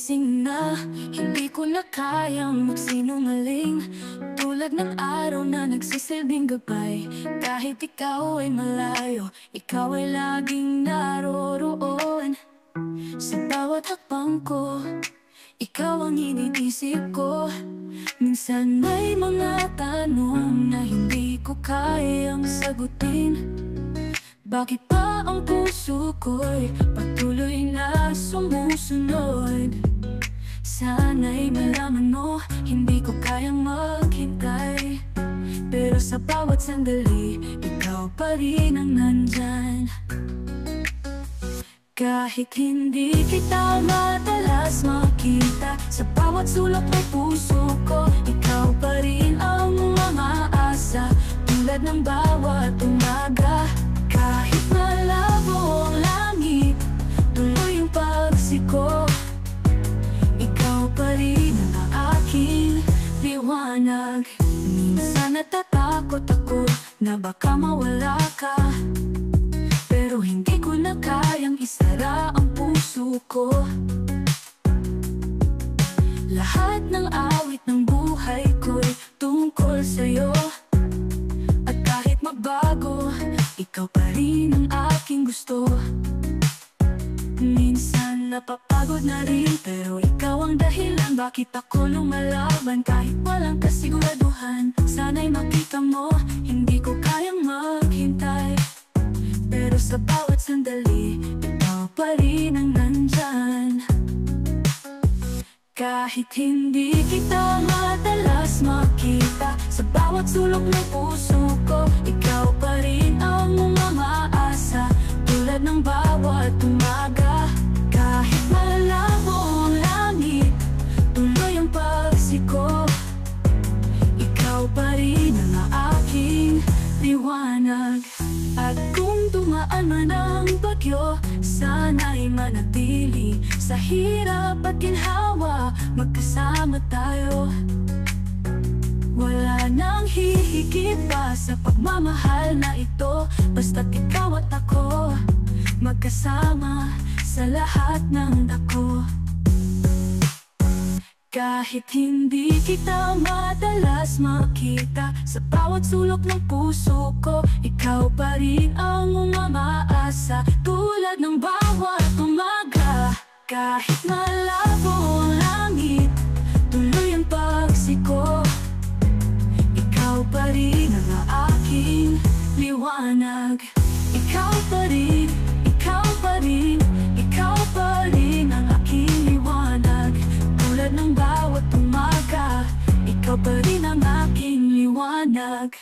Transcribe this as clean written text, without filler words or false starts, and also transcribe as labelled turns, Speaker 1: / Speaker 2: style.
Speaker 1: Gumising na, hindi ko na kayang magsinungaling. Tulad ng araw na nagsisilbing gabay. Kahit ikaw ay malayo, ikaw ay laging naroroon. Sa bawat hakbang ko, ikaw ang iniisip ko. Minsan may mga tanong na hindi ko kayang sagutin. Bakit pa ang puso ko'y patuloy na sumusunod? Sana'y malaman mo, hindi ko kayang maghintay. Pero sa bawat sandali, ikaw pa rin ang nandyan. Kahit hindi kita madalas makita, sa bawat sulok ng puso ko, ikaw pa rin ang umaasa. Tulad ng bawat umaga, kahit malabo ang langit, tuloy yung pagsiko. Ikaw pa rin ang aking liwanag. Minsan natatakot ako na baka mawala ka, pero hindi ko na kayang isara ang puso ko. Lahat ng awit ng buhay ko'y tungkol sa'yo. At kahit magbago, ikaw pa rin ang aking gusto. Minsan napapagod na rin, pero ikaw ang dahilan bakit ako lumalaban. Kahit walang kasiguraduhan, sana'y makita mo, hindi ko kayang maghintay. Pero sa bawat sandali, ikaw pa rin ang nandyan. Kahit hindi kita madalas makita, sa bawat sulok ng puso ko, ikaw pa rin ang umaasa. Tulad ng bawat umaga, kahit malabo ang langit, tuloy ang pagsiko. Ikaw pa rin ang aking liwanag. At kung dumaan man ang bagyo, sana'y manatili. Sa hirap at ginhawa, magkasama tayo. Wala nang hihigit pa sa pagmamahal na ito. Basta't ikaw at ako, magkasama sa lahat ng dako. Kahit hindi kita madalas makita, sa bawat sulok ng puso ko, ikaw pa rin ang umaasa. Tulad ng bawat umaga, kahit malabo ang langit, tuloy ang pagsiko. Ikaw pa rin ang aking liwanag. Ikaw pa rin, ikaw pa rin, ikaw pa rin ang aking liwanag. Tulad ng bawat umaga, ikaw pa rin ang aking liwanag.